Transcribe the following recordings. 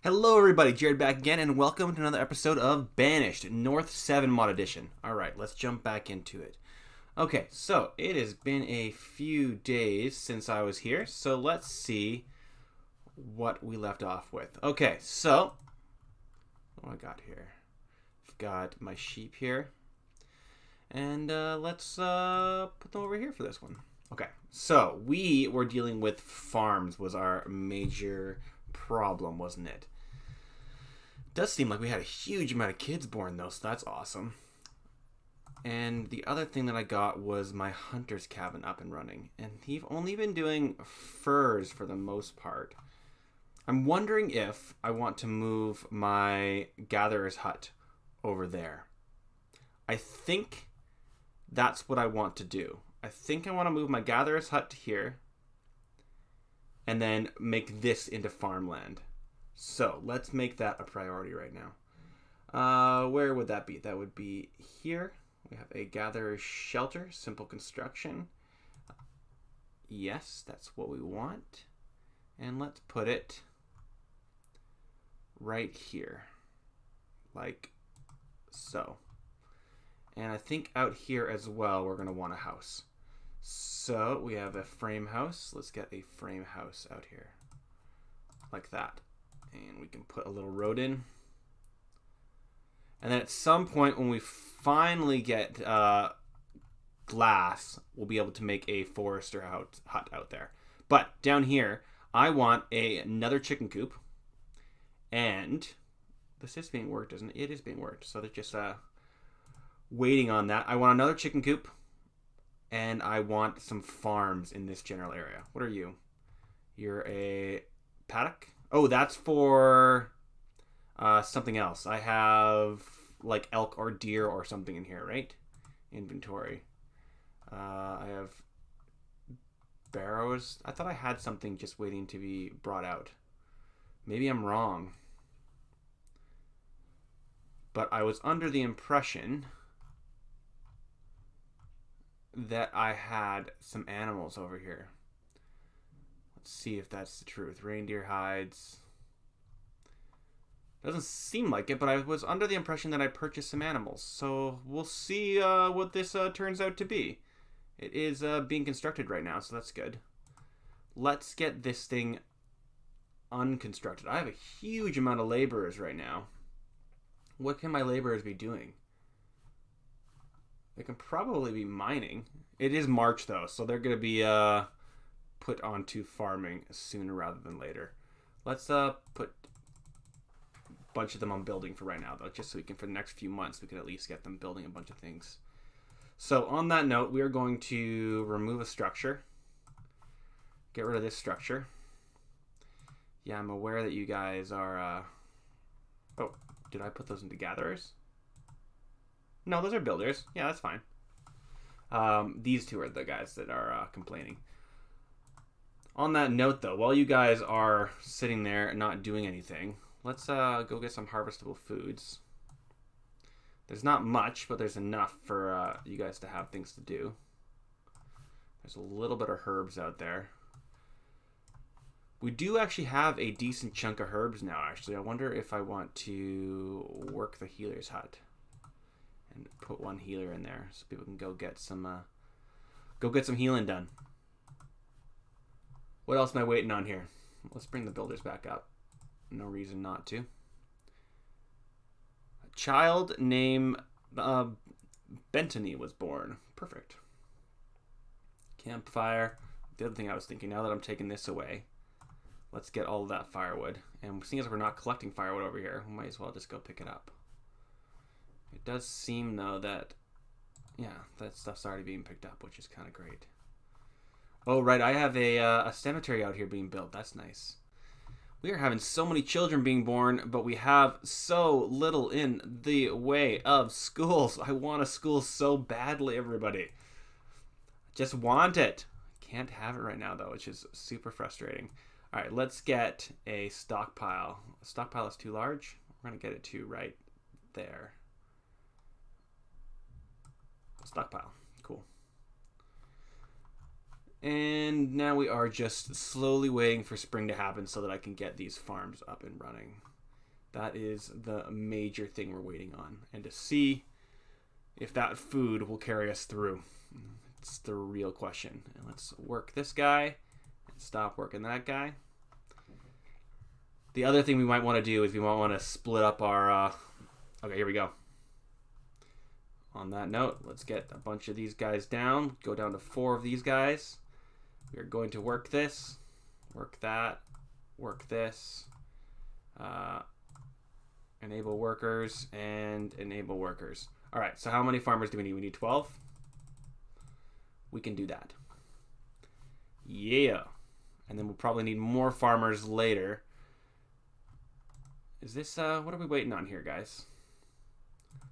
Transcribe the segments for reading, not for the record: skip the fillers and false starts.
Hello everybody, Jared back again, and welcome to another episode of Banished, North 7 Mod Edition. Alright, let's jump back into it. Okay, so it has been a few days since I was here, so let's see what we left off with. Okay, so, what do I got here? I've got my sheep here, and let's put them over here for this one. Okay, so we were dealing with farms was our major problem, wasn't it? Does seem like we had a huge amount of kids born though, so that's awesome. And the other thing that I got was my hunter's cabin up and running, and he've only been doing furs for the most part. I'm wondering if I want to move my gatherer's hut over there. I think that's what I want to do. I think I want to move my gatherer's hut to here and then make this into farmland. So let's make that a priority right now. Where would that be? That would be here. We have a gatherer's shelter, simple construction. Yes, that's what we want. And let's put it right here, like so. And I think out here as well, we're going to want a house. So we have a frame house. Let's get a frame house out here, like that. And we can put a little road in. And then at some point when we finally get glass, we'll be able to make a forester hut out there. But down here, I want another chicken coop. And this is being worked, isn't it? It is being worked. So they're just waiting on that. I want another chicken coop. And I want some farms in this general area. What are you? You're a paddock? Oh, that's for something else. I have like elk or deer or something in here, right? Inventory. I have barrows. I thought I had something just waiting to be brought out. Maybe I'm wrong. But I was under the impression that I had some animals over here. Let's see if that's the truth. Reindeer hides. Doesn't seem like it, but I was under the impression that I purchased some animals. So we'll see what this turns out to be. It is being constructed right now, so that's good. Let's get this thing unconstructed. I have a huge amount of laborers right now. What can my laborers be doing? They can probably be mining. It is March though, so they're going to be put onto farming sooner rather than later. Let's put a bunch of them on building for right now though, just so we can, for the next few months, we can at least get them building a bunch of things. So on that note, we are going to remove a structure. Get rid of this structure. Yeah, I'm aware that you guys are... Oh, did I put those into gatherers? No, those are builders. Yeah, that's fine. These two are the guys that are complaining. On that note, though, while you guys are sitting there and not doing anything, let's go get some harvestable foods. There's not much, but there's enough for you guys to have things to do. There's a little bit of herbs out there. We do actually have a decent chunk of herbs now, actually. I wonder if I want to work the healer's hut and put one healer in there so people can go get some healing done. What else am I waiting on here? Let's bring the builders back up. No reason not to. A child named Bentony was born. Perfect. Campfire. The other thing I was thinking, now that I'm taking this away, let's get all of that firewood. And seeing as we're not collecting firewood over here, we might as well just go pick it up. It does seem, though, that, yeah, that stuff's already being picked up, which is kind of great. Oh, right, I have a cemetery out here being built. That's nice. We are having so many children being born, but we have so little in the way of schools. I want a school so badly, everybody. Just want it. Can't have it right now, though, which is super frustrating. All right, let's get a stockpile. A stockpile is too large. We're going to get it to right there. Stockpile. Cool. And now we are just slowly waiting for spring to happen so that I can get these farms up and running. That is the major thing we're waiting on. And to see if that food will carry us through. It's the real question. And let's work this guy and stop working that guy. The other thing we might want to do is we might want to split up our... Okay, here we go. On that note, let's get a bunch of these guys down. Go down to 4 of these guys. We are going to work this, work that, work this, enable workers, and enable workers. All right, so how many farmers do we need? We need 12. We can do that. Yeah. And then we'll probably need more farmers later. Is this, what are we waiting on here, guys?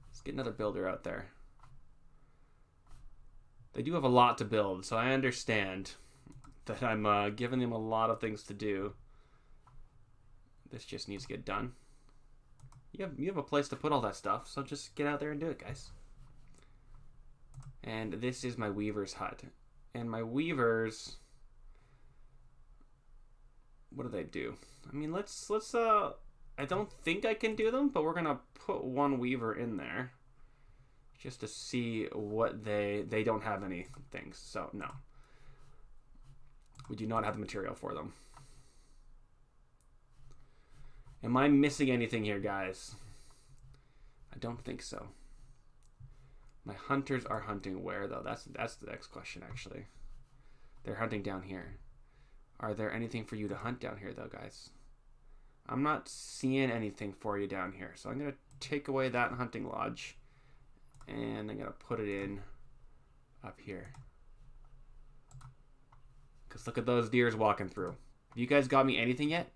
Let's get another builder out there. They do have a lot to build, so I understand that I'm giving them a lot of things to do. This just needs to get done. You have a place to put all that stuff, so just get out there and do it, guys. And this is my weaver's hut. And my weavers, what do they do? I mean, let's I don't think I can do them, but we're gonna put one weaver in there just to see what they don't have any things, so no. We do not have the material for them. Am I missing anything here, guys? I don't think so. My hunters are hunting where, though? That's the next question, actually. They're hunting down here. Are there anything for you to hunt down here, though, guys? I'm not seeing anything for you down here, so I'm going to take away that hunting lodge, and I'm going to put it in up here. Because look at those deers walking through. Have you guys got me anything yet?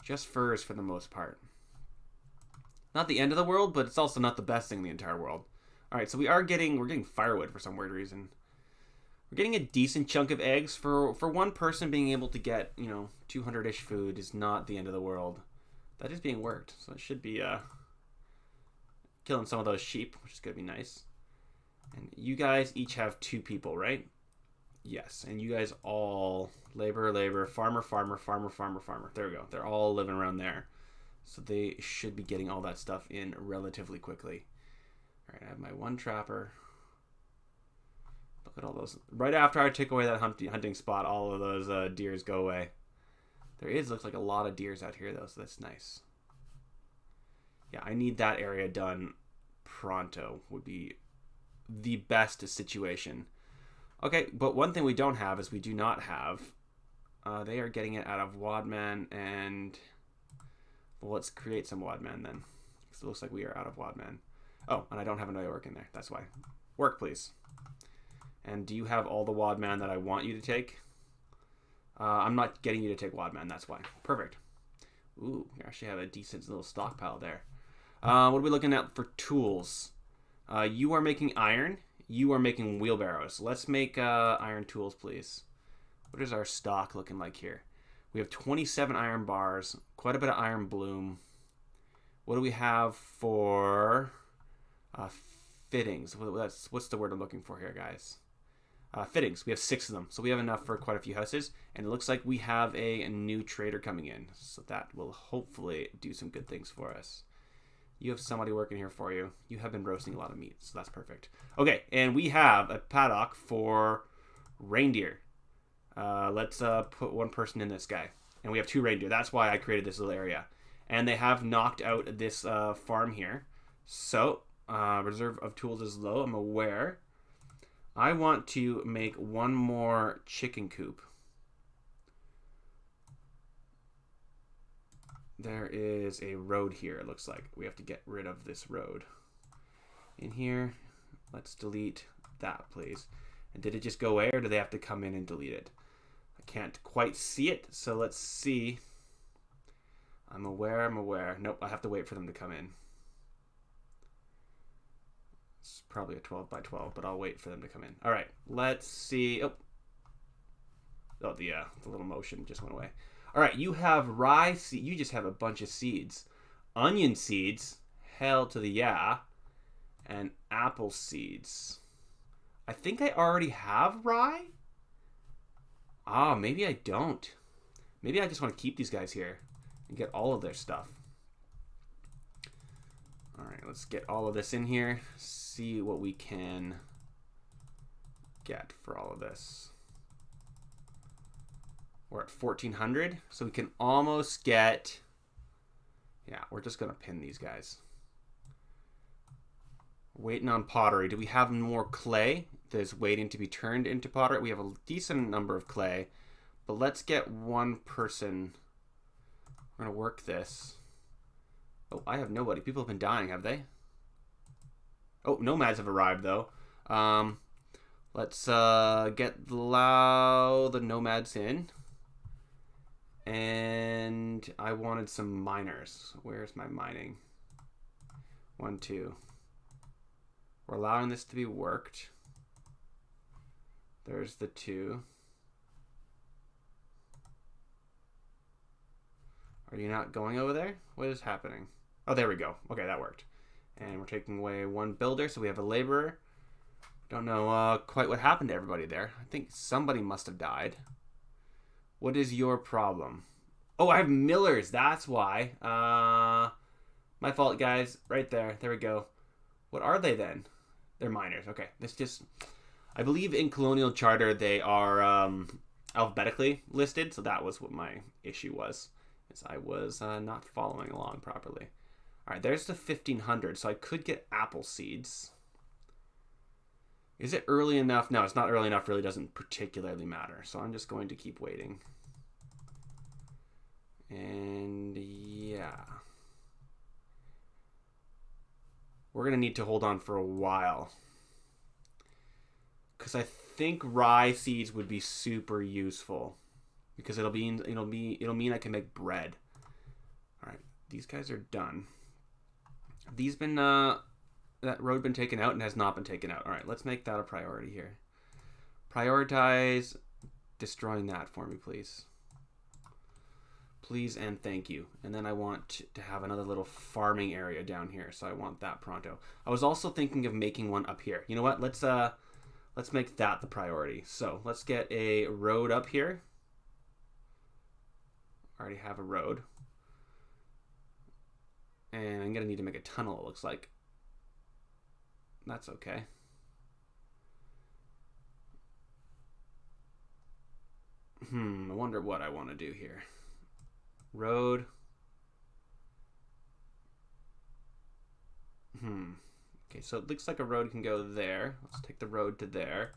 Just furs for the most part. Not the end of the world, but it's also not the best thing in the entire world. Alright, so we're getting firewood for some weird reason. We're getting a decent chunk of eggs. For one person being able to get, 200-ish food is not the end of the world. That is being worked, so it should be killing some of those sheep, which is going to be nice. And you guys each have 2 people, right? Yes, and you guys all labor, farmer. There we go. They're all living around there. So they should be getting all that stuff in relatively quickly. All right, I have my 1 trapper. Look at all those. Right after I take away that hunting spot, all of those deers go away. Looks like a lot of deers out here, though, so that's nice. Yeah, I need that area done pronto would be the best situation. Okay, but one thing we don't have is we do not have. They are getting it out of Wadman, and well, let's create some Wadman then. Because it looks like we are out of Wadman. Oh, and I don't have another work in there. That's why. Work, please. And do you have all the Wadman that I want you to take? I'm not getting you to take Wadman, that's why. Perfect. Ooh, we actually have a decent little stockpile there. What are we looking at for tools? You are making iron. You are making wheelbarrows. Let's make iron tools, please. What is our stock looking like here? We have 27 iron bars, quite a bit of iron bloom. What do we have for fittings? What's the word I'm looking for here, guys? Fittings. We have 6 of them, so we have enough for quite a few houses. And it looks like we have a new trader coming in, so that will hopefully do some good things for us. You have somebody working here for you. You have been roasting a lot of meat, so that's perfect. Okay, and we have a paddock for reindeer. Let's put 1 person in this guy. And we have 2 reindeer. That's why I created this little area. And they have knocked out this farm here. So, reserve of tools is low, I'm aware. I want to make 1 more chicken coop. There is a road here, it looks like. We have to get rid of this road. In here, let's delete that, please. And did it just go away, or do they have to come in and delete it? I can't quite see it, so let's see. I'm aware. Nope, I have to wait for them to come in. It's probably a 12 by 12, but I'll wait for them to come in. All right, let's see. Oh, the little motion just went away. All right, you have rye seed. You just have a bunch of seeds. Onion seeds, hell to the yeah, and apple seeds. I think I already have rye. Ah, maybe I don't. Maybe I just want to keep these guys here and get all of their stuff. All right, let's get all of this in here. See what we can get for all of this. We're at 1,400, so we can almost get... Yeah, we're just going to pin these guys. Waiting on pottery. Do we have more clay that's waiting to be turned into pottery? We have a decent number of clay, but let's get one person. We're going to work this. Oh, I have nobody. People have been dying, have they? Oh, nomads have arrived, though. Let's allow the nomads in. And I wanted some miners. Where's my mining? 1, 2. We're allowing this to be worked. There's the 2. Are you not going over there? What is happening? Oh, there we go. Okay, that worked. And we're taking away 1 builder, so we have a laborer. Don't know quite what happened to everybody there. I think somebody must have died. What is your problem? Oh, I have millers. That's why. My fault, guys. Right there. There we go. What are they then? They're miners. Okay. This just... I believe in Colonial Charter they are alphabetically listed, so that was what my issue was. Is I was not following along properly. All right, there's the 1,500, so I could get apple seeds. Is it early enough? No, it's not early enough. Really doesn't particularly matter. So I'm just going to keep waiting. And yeah. We're going to need to hold on for a while. Because I think rye seeds would be super useful. Because it'll mean I can make bread. All right, these guys are done. Have these been that road been taken out and has not been taken out? All right, let's make that a priority here. Prioritize destroying that for me, please. Please and thank you. And then I want to have another little farming area down here, so I want that pronto. I was also thinking of making one up here. You know what? Let's make that the priority. So let's get a road up here. I already have a road. And I'm gonna need to make a tunnel, it looks like. That's okay. I wonder what I want to do here. Road. Okay, so it looks like a road can go there. Let's take the road to there.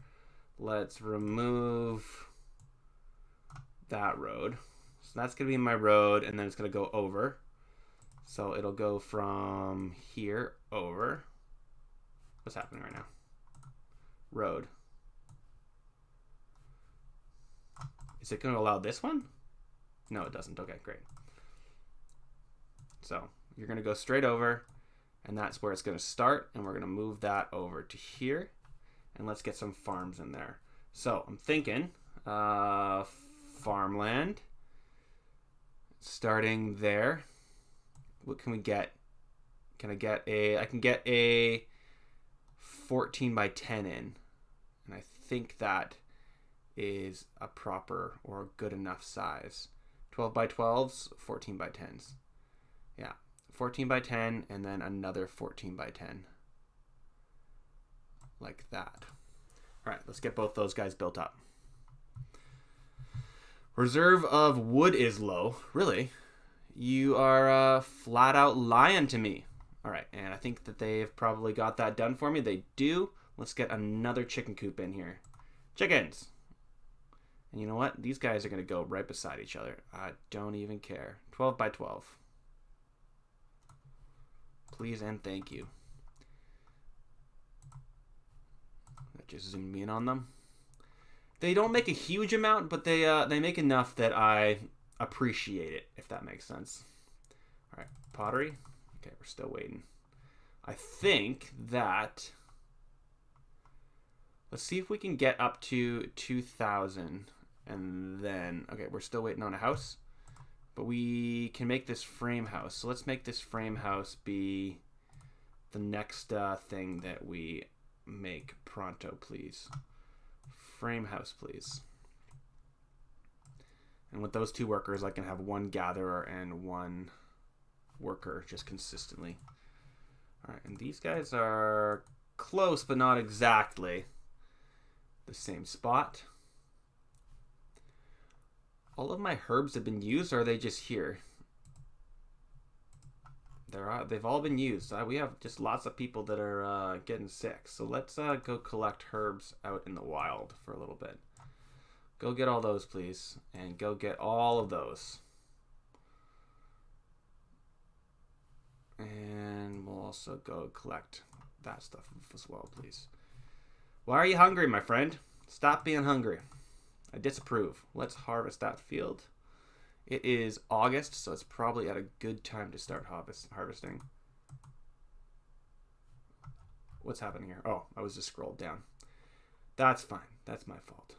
Let's remove that road. So that's going to be my road, and then it's going to go over. So it'll go from here over. What's happening right now? Road. Is it going to allow this one? No, it doesn't. Okay, great. So you're going to go straight over, and that's where it's going to start, and we're going to move that over to here, and let's get some farms in there. So I'm thinking farmland, starting there. What can we get? Can I get a... I can get a 14 by 10 in, and I think that is a proper or good enough size. 12 by 12s, 14 by 10s. Yeah, 14 by 10, and then another 14 by 10. Like that. All right, let's get both those guys built up. Reserve of wood is low. Really? You are flat out lying to me. All right, and I think that they've probably got that done for me. They do. Let's get another chicken coop in here. Chickens! And you know what? These guys are going to go right beside each other. I don't even care. 12 by 12. Please and thank you. That just zoomed in on them. They don't make a huge amount, but they make enough that I appreciate it, if that makes sense. All right, pottery. Okay, we're still waiting. I think that... Let's see if we can get up to 2,000. And then... Okay, we're still waiting on a house. But we can make this frame house. So let's make this frame house be the next thing that we make pronto, please. Frame house, please. And with those 2 workers, I can have 1 gatherer and 1 worker just consistently. All right, and these guys are close, but not exactly the same spot. All of my herbs have been used, or are they just here? They've all been used. We have just lots of people that are getting sick. So let's go collect herbs out in the wild for a little bit. Go get all those, please. And go get all of those. And we'll also go collect that stuff as well, please. Why are you hungry, my friend? Stop being hungry. I disapprove. Let's harvest that field. It is August, so it's probably at a good time to start harvesting. What's happening here? Oh, I was just scrolled down. That's fine. That's my fault.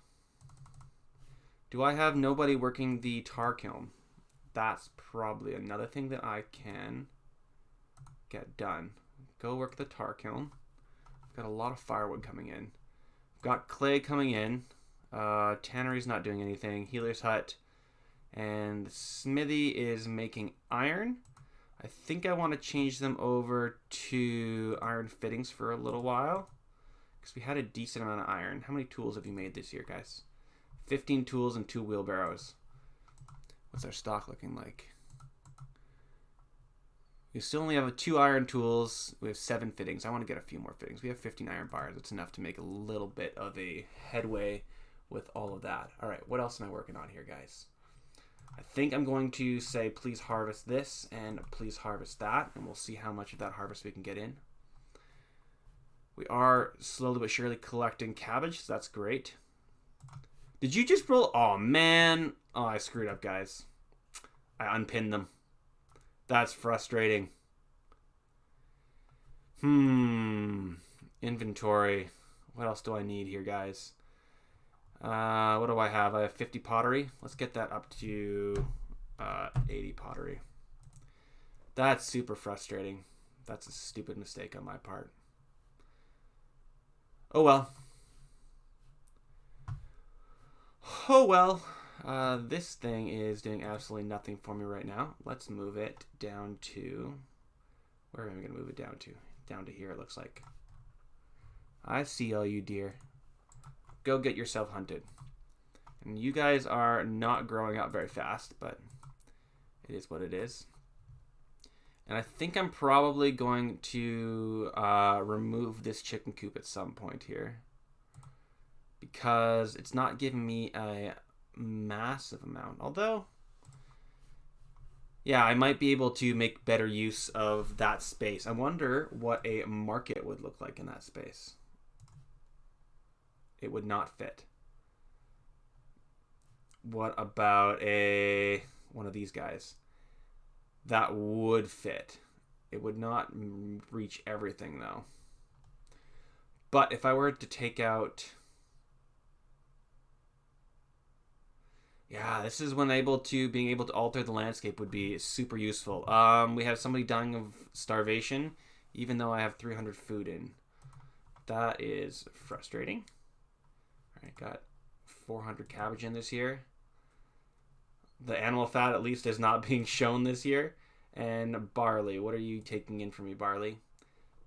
Do I have nobody working the tar kiln? That's probably another thing that I can get done. Go work the tar kiln. I've got a lot of firewood coming in. I've got clay coming in. Tannery's not doing anything. Healer's hut. And the smithy is making iron. I think I want to change them over to iron fittings for a little while, because we had a decent amount of iron. How many tools have you made this year, guys? 15 tools and 2 wheelbarrows. What's our stock looking like? We still only have 2 iron tools. We have 7 fittings. I want to get a few more fittings. We have 15 iron bars. It's enough to make a little bit of a headway with all of that. All right, what else am I working on here, guys? I think I'm going to say please harvest this and please harvest that, and we'll see how much of that harvest we can get in. We are slowly but surely collecting cabbage, so that's great. Did you just roll? Oh, man. Oh, I screwed up, guys. I unpinned them. That's frustrating. Inventory. What else do I need here, guys? What do I have? I have 50 pottery. Let's get that up to 80 pottery. That's super frustrating. That's a stupid mistake on my part. Oh well. Oh well. This thing is doing absolutely nothing for me right now. Let's move it down to... Where am I going to move it down to? Down to here, it looks like. I see all you deer. Go get yourself hunted. And you guys are not growing up very fast, but it is what it is. And I think I'm probably going to remove this chicken coop at some point here, because it's not giving me a massive amount. Although, yeah, I might be able to make better use of that space. I wonder what a market would look like in that space. It would not fit. What about one of these guys? That would fit. It would not reach everything though. But if I were to take out... Yeah, this is when being able to alter the landscape would be super useful. We have somebody dying of starvation, even though I have 300 food in. That is frustrating. Alright, got 400 cabbage in this year. The animal fat at least is not being shown this year. And barley, what are you taking in for me, barley?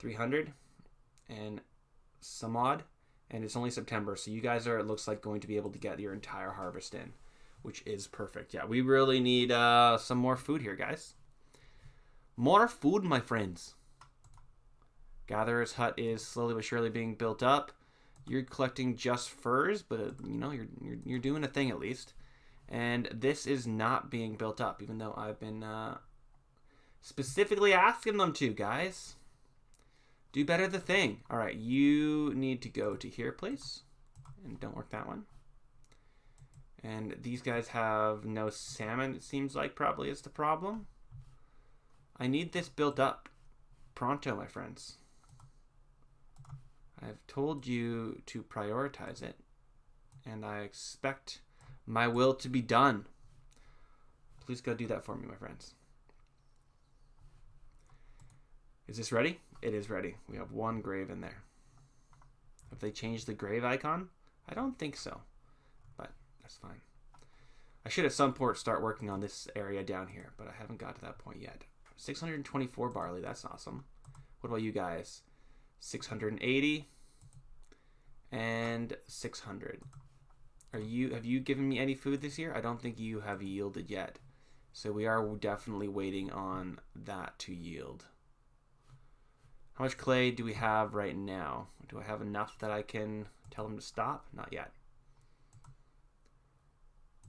300 and some odd. And it's only September, so you guys are, it looks like, going to be able to get your entire harvest in, which is perfect. Yeah, we really need some more food here, guys. More food, my friends. Gatherer's hut is slowly but surely being built up. You're collecting just furs, but you know, you're doing a thing at least. And this is not being built up, even though I've been specifically asking them to, guys. Do better the thing. All right, you need to go to here, please. And don't work that one. And these guys have no salmon, it seems like probably is the problem. I need this built up pronto, my friends. I've told you to prioritize it, and I expect my will to be done. Please go do that for me, my friends. Is this ready? It is ready. We have one grave in there. Have they changed the grave icon? I don't think so, but that's fine. I should at some point start working on this area down here, but I haven't got to that point yet. 624 barley, that's awesome. What about you guys? 680 and 600. Have you given me any food this year? I don't think you have yielded yet. So we are definitely waiting on that to yield. How much clay do we have right now? Do I have enough that I can tell them to stop? Not yet.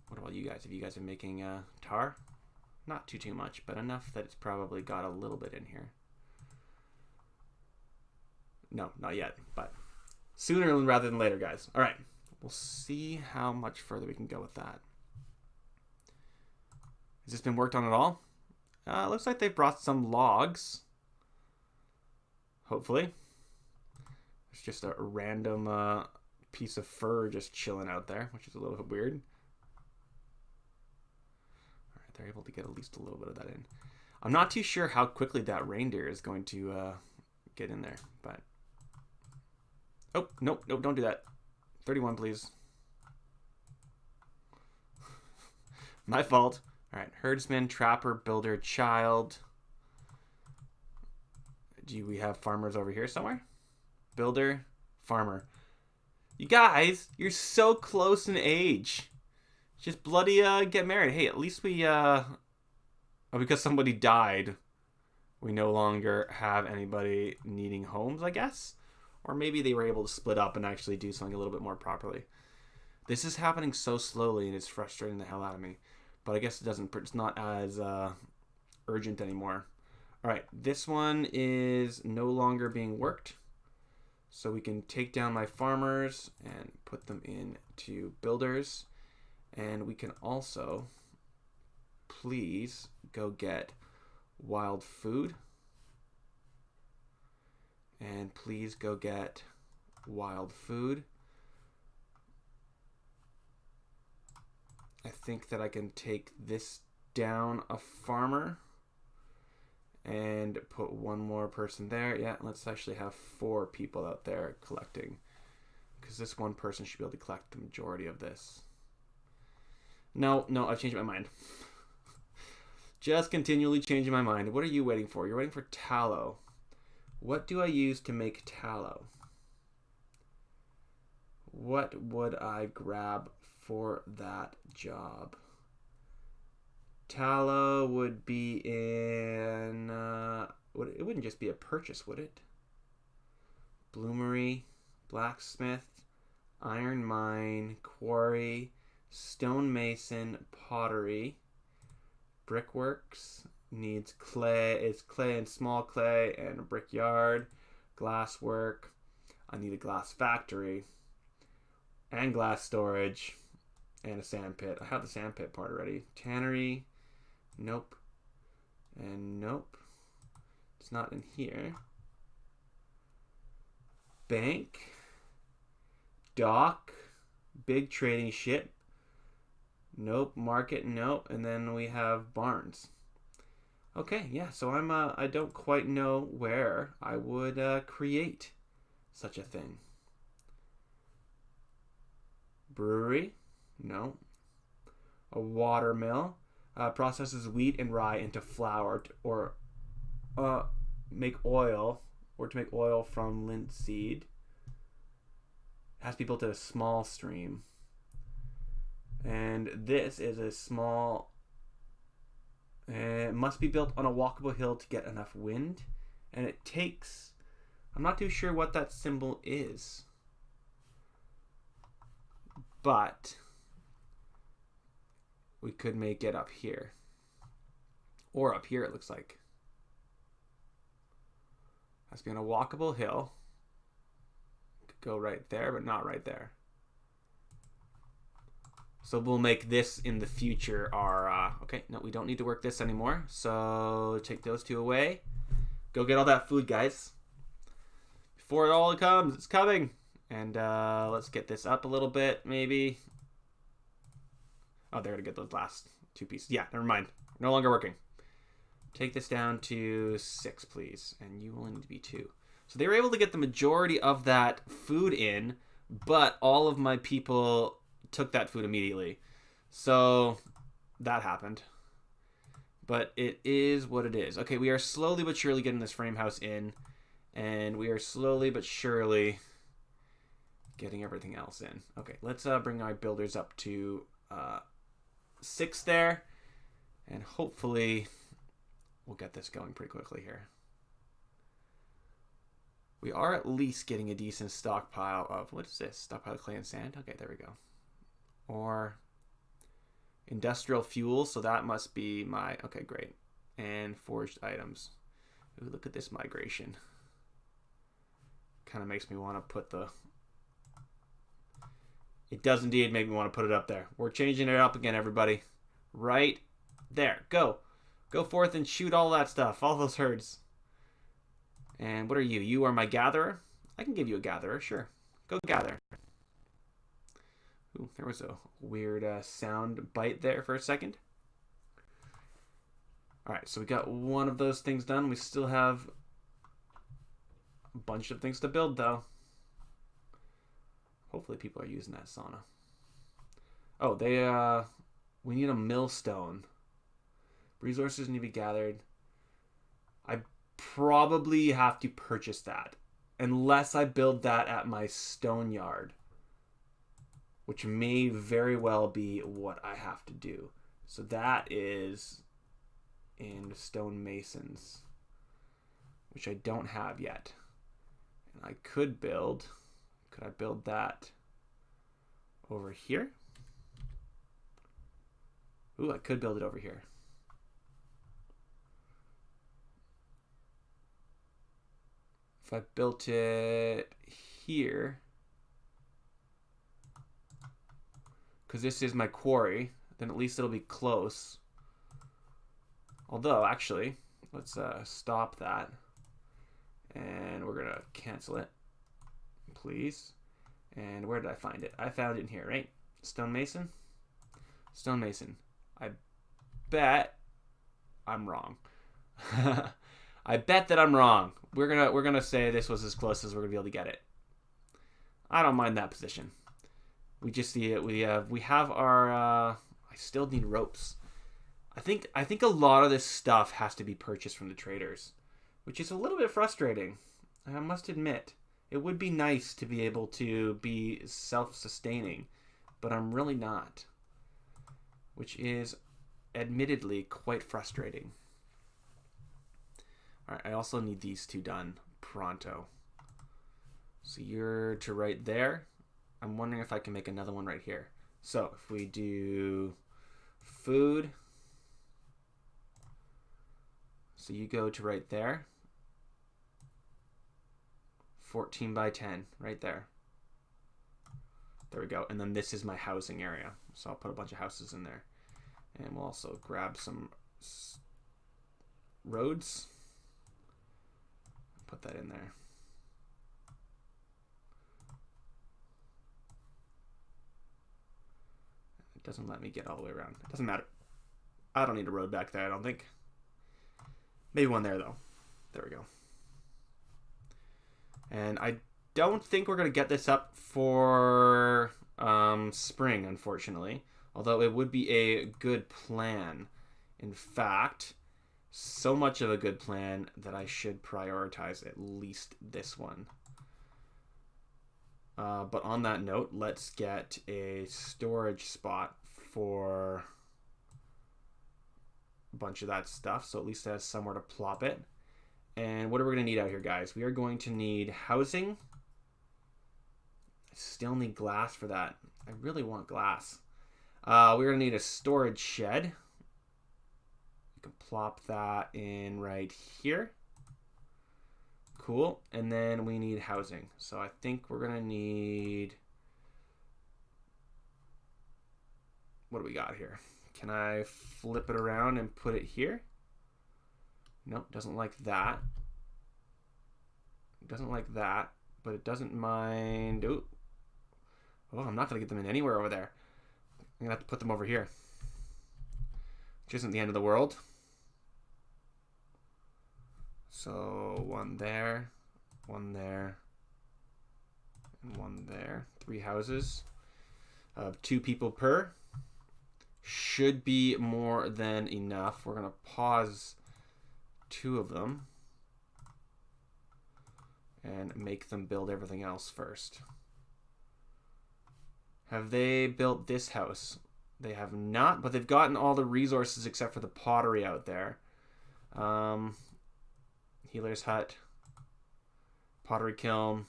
What about you guys? Have you guys been making tar? Not too much, but enough that it's probably got a little bit in here. No, not yet, but sooner rather than later, guys. All right, we'll see how much further we can go with that. Has this been worked on at all? Looks like they brought some logs. Hopefully. It's just a random piece of fur just chilling out there, which is a little bit weird. All right, they're able to get at least a little bit of that in. I'm not too sure how quickly that reindeer is going to get in there, but... Oh, nope, don't do that. 31, please. My fault. All right, herdsman, trapper, builder, child. Do we have farmers over here somewhere? Builder, farmer. You guys, you're so close in age. Just bloody get married. Hey, at least we because somebody died, we no longer have anybody needing homes, I guess. Or maybe they were able to split up and actually do something a little bit more properly. This is happening so slowly and it's frustrating the hell out of me. But I guess it's not as urgent anymore. All right, this one is no longer being worked. So we can take down my farmers and put them into builders. And we can also, please, go get wild food. And please go get wild food. I think that I can take this down a farmer and put one more person there. Yeah, let's actually have 4 people out there collecting, because this one person should be able to collect the majority of this. No, I've changed my mind. Just continually changing my mind. What are you waiting for? You're waiting for tallow. What do I use to make tallow? What would I grab for that job? Tallow would be in... it wouldn't just be a purchase, would it? Bloomery, blacksmith, iron mine, quarry, stonemason, pottery, brickworks, needs clay. It's clay and small clay and a brickyard, glass work. I need a glass factory and glass storage and a sand pit. I have the sand pit part already. Tannery, nope, and nope. It's not in here. Bank, dock, big trading ship, nope. Market, nope. And then we have barns. Okay, yeah, so I don't quite know where I would create such a thing. Brewery, no. A water mill, processes wheat and rye into flour or make oil, or to make oil from linseed. It has to be built at a small stream. And this is a small... it must be built on a walkable hill to get enough wind. And it takes... I'm not too sure what that symbol is. But we could make it up here. Or up here, it looks like. Has to be on a walkable hill. Could go right there, but not right there. So we'll make this in the future our... okay, no, we don't need to work this anymore. So take those 2 away. Go get all that food, guys. Before it all comes, it's coming. And let's get this up a little bit, maybe. Oh, they're going to get those last 2 pieces. Yeah, never mind. No longer working. Take this down to 6, please. And you only need to be 2. So they were able to get the majority of that food in, but all of my people took that food immediately. So that happened. But it is what it is. Okay, we are slowly but surely getting this frame house in. And we are slowly but surely getting everything else in. Okay, let's bring our builders up to 6 there. And hopefully we'll get this going pretty quickly here. We are at least getting a decent stockpile of, what is this? Stockpile of clay and sand? Okay, there we go. Or industrial fuel, so that must be my, okay, great. And forged items. Ooh, look at this migration. Kind of makes me want to put the, it does indeed make me want to put it up there. We're changing it up again, everybody. Right there, go. Go forth and shoot all that stuff, all those herds. And what are you? You are my gatherer? I can give you a gatherer, sure. Go gather. Ooh, there was a weird sound bite there for a second. Alright, so we got one of those things done. We still have a bunch of things to build, though. Hopefully people are using that sauna. Oh, we need a millstone. Resources need to be gathered. I probably have to purchase that. Unless I build that at my stone yard. Which may very well be what I have to do. So that is in stone masons. Which I don't have yet. And I could build... Could I build that over here? Ooh, I could build it over here. If I built it here, because this is my quarry, then at least it'll be close. Although, actually, let's stop that. And we're going to cancel it. Please. And where did I find it? I found it in here, right? Stonemason? Stonemason. I bet I'm wrong. I bet that I'm wrong. We're gonna say this was as close as we're gonna be able to get it. I don't mind that position. We just see it. We have our I still need ropes. I think a lot of this stuff has to be purchased from the traders, which is a little bit frustrating. I must admit. It would be nice to be able to be self-sustaining, but I'm really not, which is admittedly quite frustrating. All right, I also need these two done pronto. So you're to right there. I'm wondering if I can make another one right here. So if we do food, so you go to right there. 14 by 10 right there. There we go. And then this is my housing area. So I'll put a bunch of houses in there. And we'll also grab some roads. Put that in there. It doesn't let me get all the way around. It doesn't matter. I don't need a road back there, I don't think. Maybe one there, though. There we go. And I don't think we're going to get this up for spring, unfortunately. Although it would be a good plan. In fact, so much of a good plan that I should prioritize at least this one. But on that note, let's get a storage spot for a bunch of that stuff. So at least it has somewhere to plop it. And what are we going to need out here, guys? We are going to need housing. I still need glass for that. I really want glass. We're going to need a storage shed. You can plop that in right here. Cool. And then we need housing. So I think we're going to need... What do we got here? Can I flip it around and put it here? Nope, doesn't like that. Doesn't like that, but it doesn't mind... Ooh. Oh, I'm not going to get them in anywhere over there. I'm going to have to put them over here. Which isn't the end of the world. So, one there, and one there. 3 houses of 2 people per. should be more than enough. We're going to pause 2 of them and make them build everything else first. Have they built this house? They have not, but they've gotten all the resources except for the pottery out there. Healer's hut. Pottery kiln.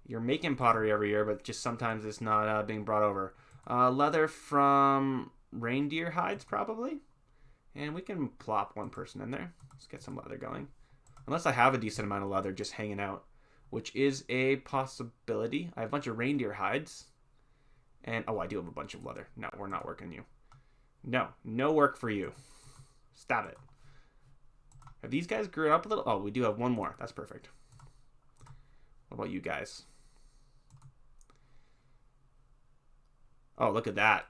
You're making pottery every year, but just sometimes it's not being brought over. Leather from reindeer hides, probably. And we can plop 1 person in there. Let's get some leather going. Unless I have a decent amount of leather just hanging out, which is a possibility. I have a bunch of reindeer hides. And, oh, I do have a bunch of leather. No, we're not working you. No, no work for you. Stop it. Have these guys grown up a little? Oh, we do have 1 more. That's perfect. What about you guys? Oh, look at that.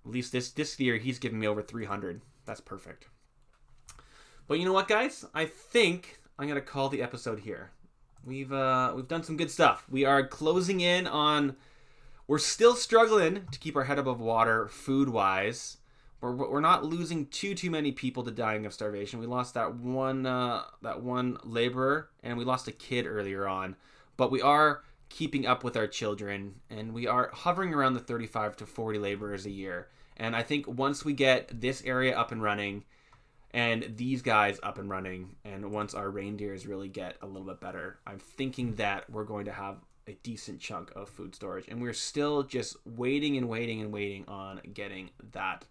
At least this year, he's giving me over 300. That's perfect. But you know what, guys? I think I'm going to call the episode here. We've done some good stuff. We are closing in on... We're still struggling to keep our head above water food-wise. We're not losing too many people to dying of starvation. We lost that one laborer, and we lost a kid earlier on. But we are keeping up with our children, and we are hovering around the 35 to 40 laborers a year. And I think once we get this area up and running, and these guys up and running, and once our reindeers really get a little bit better, I'm thinking that we're going to have a decent chunk of food storage. And we're still just waiting on getting that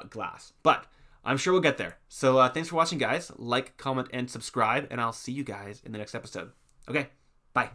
glass. But I'm sure we'll get there. So thanks for watching, guys. Like, comment, and subscribe, and I'll see you guys in the next episode. Okay, bye.